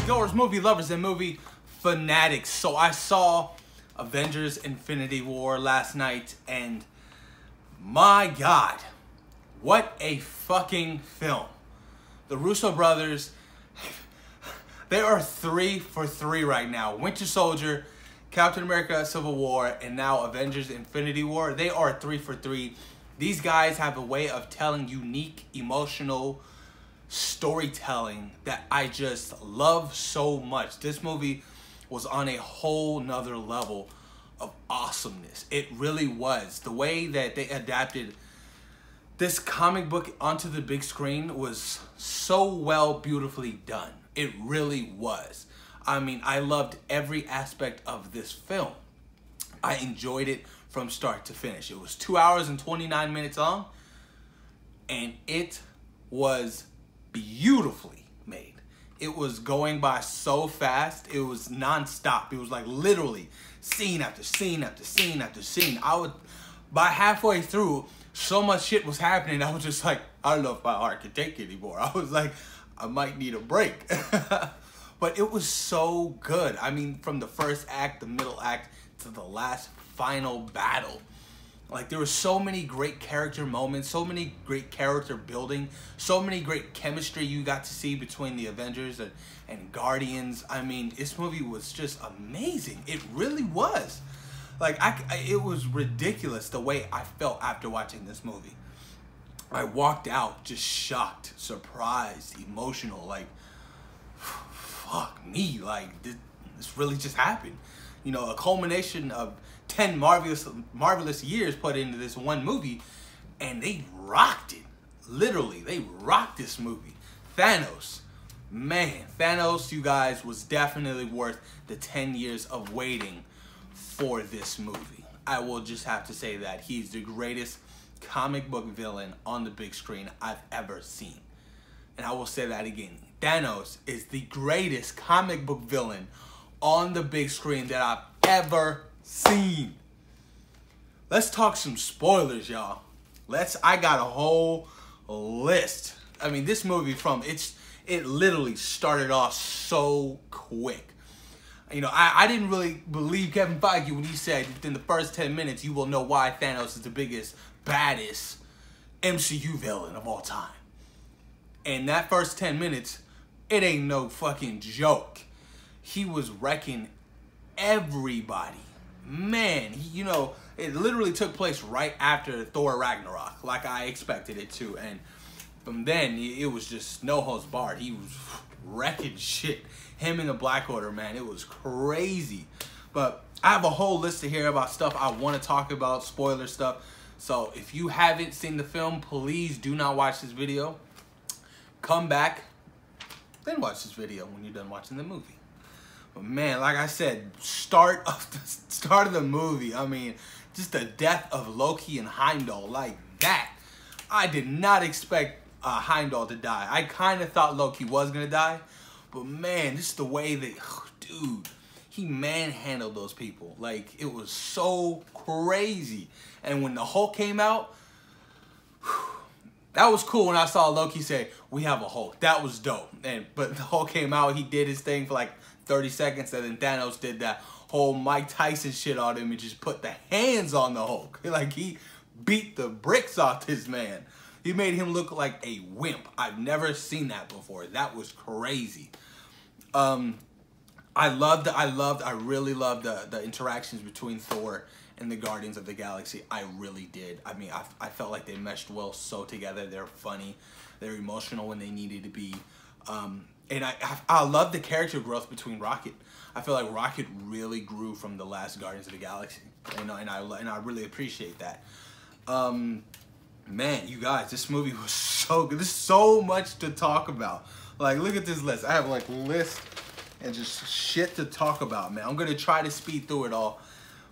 moviegoers, movie lovers, and movie fanatics. So I saw Avengers Infinity War last night, and my God, what a fucking film. The Russo brothers, they are 3 for 3 right now. Winter Soldier, Captain America Civil War, and now Avengers Infinity War. They are 3 for 3. These guys have a way of telling unique, emotional storytelling that I just love so much. This movie was on a whole nother level of awesomeness. It really was. The way that they adapted this comic book onto the big screen was so well, beautifully done. It really was. I mean, I loved every aspect of this film. I enjoyed it from start to finish. It was 2 hours and 29 minutes long, and it was beautifully made. It was going by so fast. It was non-stop. It was like literally scene after scene after scene after scene. By halfway through, so much shit was happening. I was just like, I don't know if my heart can take it anymore. I was like, I might need a break. But it was so good. I mean, from the first act, the middle act, to the last final battle. Like, there were so many great character moments, so many great character building, so many great chemistry you got to see between the Avengers and Guardians. I mean, this movie was just amazing. It really was. Like, it was ridiculous the way I felt after watching this movie. I walked out just shocked, surprised, emotional, like, fuck me, like, this really just happened. You know, a culmination of 10 marvelous years put into this one movie, and they rocked it. Literally, they rocked this movie. Thanos, man, Thanos, you guys, was definitely worth the 10 years of waiting for this movie. I will just have to say that he's the greatest comic book villain on the big screen I've ever seen. And I will say that again. Thanos is the greatest comic book villain on the big screen that I've ever seen. Let's talk some spoilers, y'all. I got a whole list. I mean, this movie it literally started off so quick. You know, I didn't really believe Kevin Feige when he said within the first 10 minutes you will know why Thanos is the biggest, baddest MCU villain of all time. And that first 10 minutes, it ain't no fucking joke. He was wrecking everybody. Man, you know, it literally took place right after Thor Ragnarok, like I expected it to. And from then, it was just no holds barred. He was wrecking shit. Him and the Black Order, man, it was crazy. But I have a whole list to hear about stuff I want to talk about, spoiler stuff. So if you haven't seen the film, please do not watch this video. Come back, then watch this video when you're done watching the movie. But man, like I said, start of the movie, I mean, just the death of Loki and Heimdall, like that. I did not expect Heimdall to die. I kind of thought Loki was going to die. But man, just the way that, dude, he manhandled those people. Like, it was so crazy. And when the Hulk came out, that was cool when I saw Loki say, we have a Hulk. That was dope. But the Hulk came out, he did his thing for like 30 seconds, and then Thanos did that whole Mike Tyson shit on him and just put the hands on the Hulk. Like, he beat the bricks off this man. He made him look like a wimp. I've never seen that before. That was crazy. I really loved the interactions between Thor and the Guardians of the Galaxy. I really did. I mean, I felt like they meshed well so together. They're funny. They're emotional when they needed to be. And I love the character growth between Rocket. I feel like Rocket really grew from the last Guardians of the Galaxy. You know, and I really appreciate that. Man, you guys, this movie was so good. There's so much to talk about. Like, look at this list. I have like list and just shit to talk about, man. I'm gonna try to speed through it all.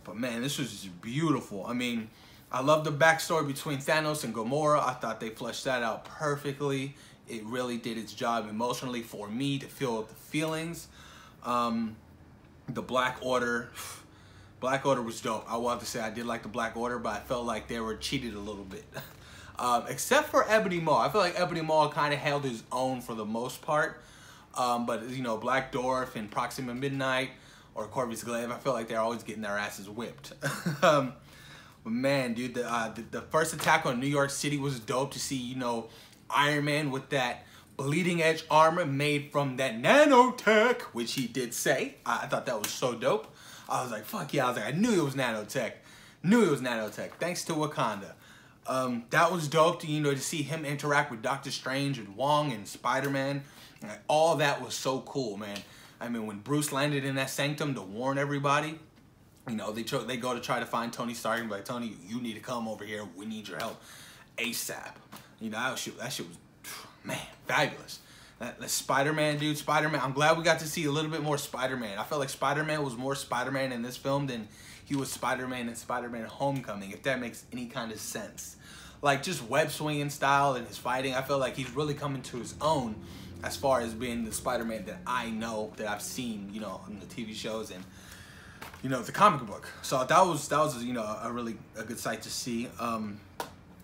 But man, this was just beautiful. I mean, I love the backstory between Thanos and Gamora. I thought they fleshed that out perfectly. It really did its job emotionally for me to feel the feelings. The Black Order was dope. I wanted to say I did like the Black Order, but I felt like they were cheated a little bit. Except for Ebony Maw. I feel like Ebony Maw kind of held his own for the most part. But you know, Black Dwarf and Proxima Midnight or Corvus Glaive, I feel like they're always getting their asses whipped. But man, dude, the first attack on New York City was dope to see. You know, Iron Man with that bleeding edge armor made from that nanotech, which he did say. I thought that was so dope. I was like, fuck yeah. I was like, I knew it was nanotech. Knew it was nanotech. Thanks to Wakanda. That was dope to, you know, to see him interact with Doctor Strange and Wong and Spider-Man. Like, all that was so cool, man. I mean, when Bruce landed in that sanctum to warn everybody, you know, they go to try to find Tony Stark and be like, Tony, you need to come over here. We need your help ASAP. You know, that shit was, man, fabulous. That Spider-Man, dude, Spider-Man. I'm glad we got to see a little bit more Spider-Man. I felt like Spider-Man was more Spider-Man in this film than he was Spider-Man in Spider-Man Homecoming, if that makes any kind of sense. Like, just web swinging style and his fighting, I feel like he's really coming to his own as far as being the Spider-Man that I know, that I've seen, you know, in the TV shows and, you know, the comic book. So that was you know, a good sight to see.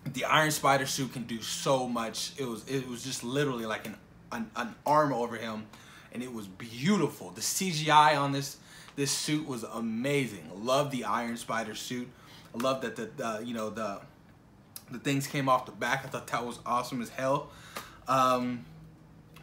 The Iron Spider suit can do so much. It was just literally like an arm over him, and it was beautiful. The CGI on this suit was amazing. Love the Iron Spider suit. I love that you know, the things came off the back. I thought that was awesome as hell.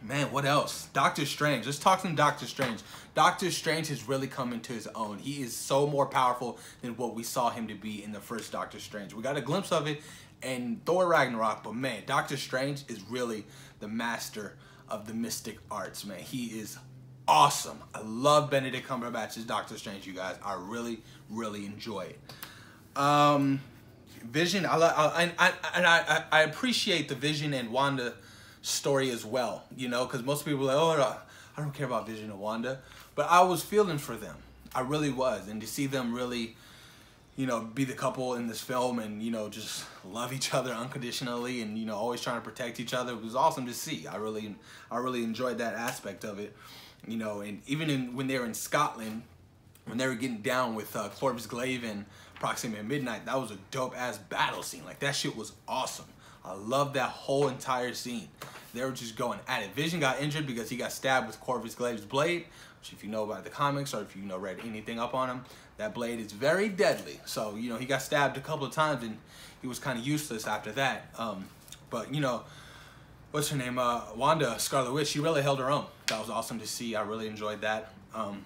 Man, what else? Doctor Strange. Let's talk some Doctor Strange. Doctor Strange has really come into his own. He is so more powerful than what we saw him to be in the first Doctor Strange. We got a glimpse of it in Thor Ragnarok, but man, Doctor Strange is really the master of the mystic arts, man. He is awesome. I love Benedict Cumberbatch's Doctor Strange, you guys. I really, really enjoy it. Vision, I appreciate the Vision and Wanda story as well, you know, because most people are like, oh, I don't care about Vision and Wanda, but I was feeling for them. I really was, and to see them really, you know, be the couple in this film and, you know, just love each other unconditionally and, you know, always trying to protect each other, it was awesome to see. I really enjoyed that aspect of it, you know. And even when they were in Scotland, when they were getting down with Corvus Glaive and Proxima Midnight, that was a dope ass battle scene. Like, that shit was awesome. I love that whole entire scene. They were just going at it. Vision got injured because he got stabbed with Corvus Glaive's blade, which, if you know about the comics or if you know read anything up on him, that blade is very deadly. So, you know, he got stabbed a couple of times and he was kind of useless after that. But, you know, what's her name? Wanda, Scarlet Witch, she really held her own. That was awesome to see. I really enjoyed that. And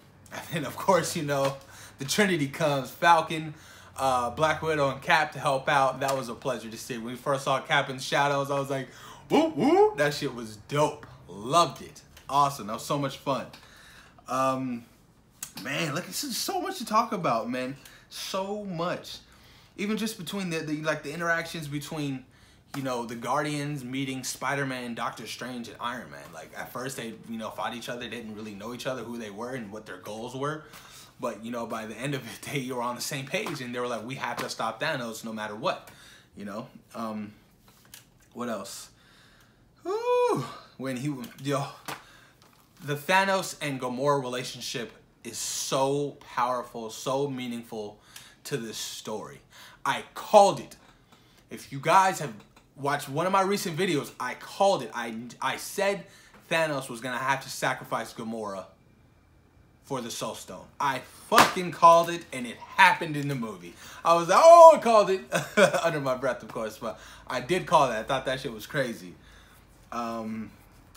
then, of course, you know, the Trinity comes. Falcon, Black Widow, and Cap to help out. That was a pleasure to see. When we first saw Cap in the shadows, I was like, woo, woo. That shit was dope. Loved it. Awesome. That was so much fun. Man, look, this is so much to talk about, man. So much. Even just between the interactions between, you know, the Guardians meeting Spider-Man, Doctor Strange, and Iron Man. Like, at first they, you know, fought each other, didn't really know each other, who they were and what their goals were. But, you know, by the end of it, they were on the same page and they were like, we have to stop Thanos no matter what, you know. What else? Ooh, when he, yo, the Thanos and Gamora relationship is so powerful, so meaningful to this story. I called it. If you guys have watched one of my recent videos, I called it. I said Thanos was gonna have to sacrifice Gamora for the Soul Stone. I fucking called it, and it happened in the movie. I was like, oh, I called it under my breath, of course, but I did call that. I thought that shit was crazy.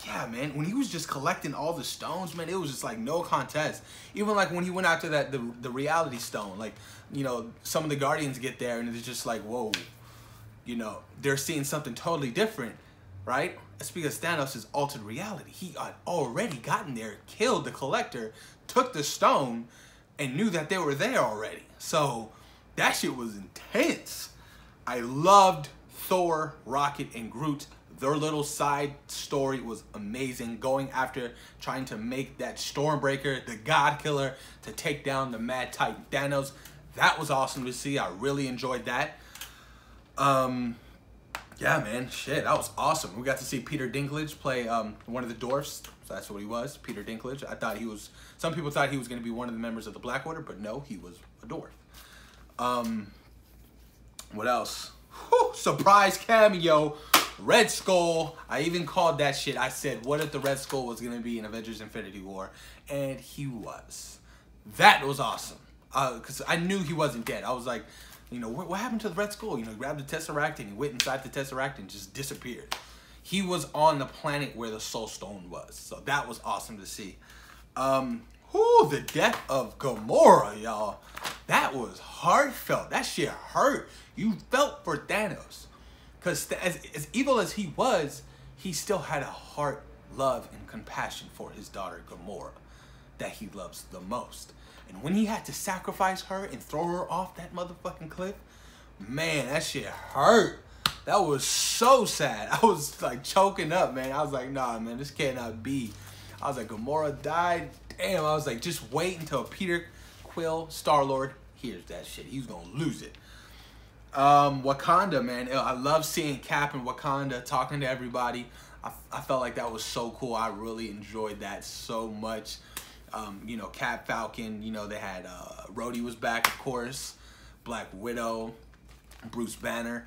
Yeah, man, when he was just collecting all the stones, man, it was just like no contest. Even like when he went after that, the reality stone, like, you know, some of the Guardians get there and it's just like, whoa, you know, they're seeing something totally different, right? It's because Thanos has altered reality. He had already gotten there, killed the Collector, took the stone, and knew that they were there already. So that shit was intense. I loved Thor, Rocket, and Groot. Their little side story was amazing. Going after, trying to make that Stormbreaker, the God Killer, to take down the Mad Titan Thanos. That was awesome to see. I really enjoyed that. Yeah, man, shit, that was awesome. We got to see Peter Dinklage play one of the dwarfs. So that's what he was, Peter Dinklage. I thought he was, some people thought he was going to be one of the members of the Black Order, but no, he was a dwarf. What else? Whew, surprise cameo Red Skull. I even called that shit. I said, what if the Red Skull was going to be in Avengers Infinity War? And he was. That was awesome. Because I knew he wasn't dead. I was like, you know, what happened to the Red Skull? You know, he grabbed the Tesseract and he went inside the Tesseract and just disappeared. He was on the planet where the Soul Stone was. So that was awesome to see. The death of Gamora, y'all. That was heartfelt. That shit hurt. You felt for Thanos. Because as evil as he was, he still had a heart, love, and compassion for his daughter Gamora that he loves the most. And when he had to sacrifice her and throw her off that motherfucking cliff, man, that shit hurt. That was so sad. I was like choking up, man. I was like, nah, man, this cannot be. I was like, Gamora died. Damn, I was like, just wait until Peter Quill, Star-Lord, hears that shit. He's gonna lose it. Wakanda, man. I love seeing Cap in Wakanda talking to everybody. I felt like that was so cool. I really enjoyed that so much. You know, Cap, Falcon, you know, they had Rhodey was back, of course. Black Widow, Bruce Banner.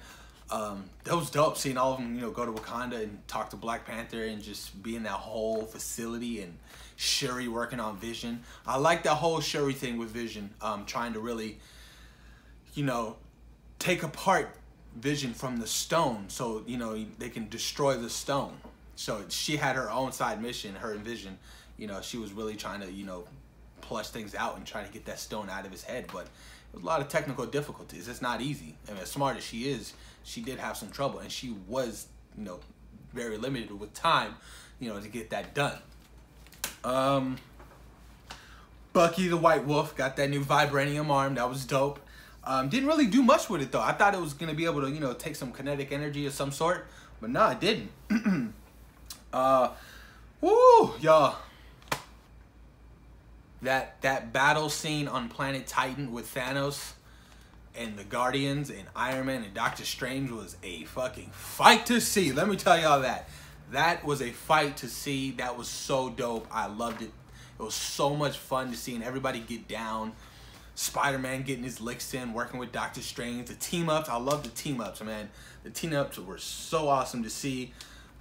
That was dope seeing all of them, you know, go to Wakanda and talk to Black Panther and just be in that whole facility, and Shuri working on Vision. I like that whole Shuri thing with Vision, trying to really, you know, take apart Vision from the stone so, you know, they can destroy the stone. So she had her own side mission, her and Vision. You know, she was really trying to, you know, plush things out and try to get that stone out of his head. But it was a lot of technical difficulties. It's not easy. I mean, as smart as she is, she did have some trouble. And she was, you know, very limited with time, you know, to get that done. Bucky the White Wolf got that new vibranium arm. That was dope. Didn't really do much with it, though. I thought it was going to be able to, you know, take some kinetic energy of some sort. But no, it didn't. Woo, y'all. That battle scene on Planet Titan with Thanos and the Guardians and Iron Man and Doctor Strange was a fucking fight to see. Let me tell y'all that. That was a fight to see. That was so dope. I loved it. It was so much fun to see, and everybody get down. Spider-Man getting his licks in, working with Doctor Strange. The team-ups. I love the team-ups, man. The team-ups were so awesome to see.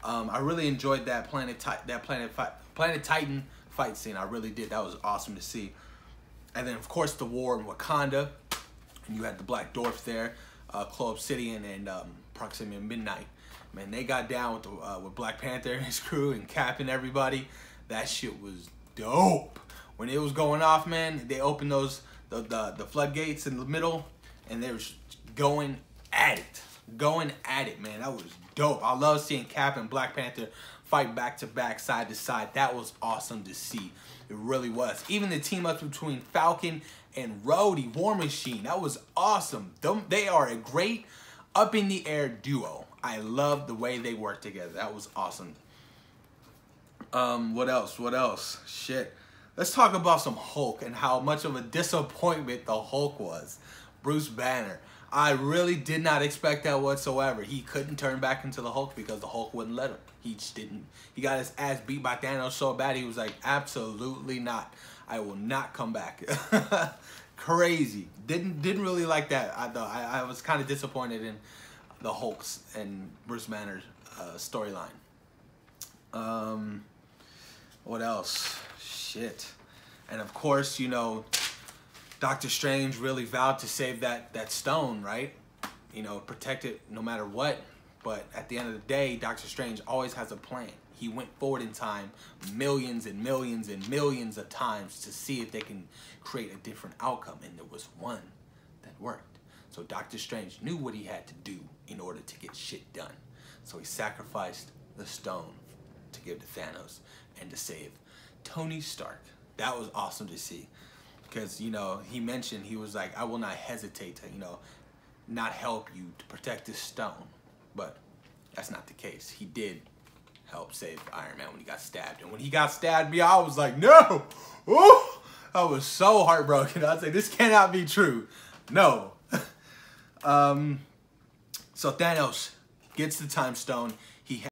I really enjoyed that Planet Titan fight scene. I really did. That was awesome to see. And then, of course, the war in Wakanda. And you had the Black Dwarf there, Claw Obsidian, and Proximity Midnight. Man, they got down with Black Panther and his crew and Cap and everybody. That shit was dope. When it was going off, man, they opened those the floodgates in the middle, and they were going at it. Going at it, man. That was dope. I love seeing Cap and Black Panther fight back to back, side to side. That was awesome to see. It really was. Even the team up between Falcon and Rhodey, War Machine, that was awesome. They are a great up in the air duo. I love the way they work together. That was awesome. What else? What else? Shit. Let's talk about some Hulk and how much of a disappointment the Hulk was. Bruce Banner. I really did not expect that whatsoever. He couldn't turn back into the Hulk because the Hulk wouldn't let him. He just didn't. He got his ass beat by Thanos so bad, he was like, absolutely not. I will not come back. Crazy. Didn't really like that. I was kind of disappointed in the Hulk's and Bruce Banner's storyline. What else? Shit. And of course, you know, Doctor Strange really vowed to save that stone, right? You know, protect it no matter what. But at the end of the day, Doctor Strange always has a plan. He went forward in time millions and millions and millions of times to see if they can create a different outcome. And there was one that worked. So Doctor Strange knew what he had to do in order to get shit done. So he sacrificed the stone to give to Thanos and to save Tony Stark. That was awesome to see. Because, you know, he mentioned, he was like, I will not hesitate to, you know, not help you to protect this stone. But that's not the case. He did help save Iron Man when he got stabbed. And when he got stabbed, I was like, no! Ooh! I was so heartbroken. I was like, this cannot be true. No. So Thanos gets the time stone.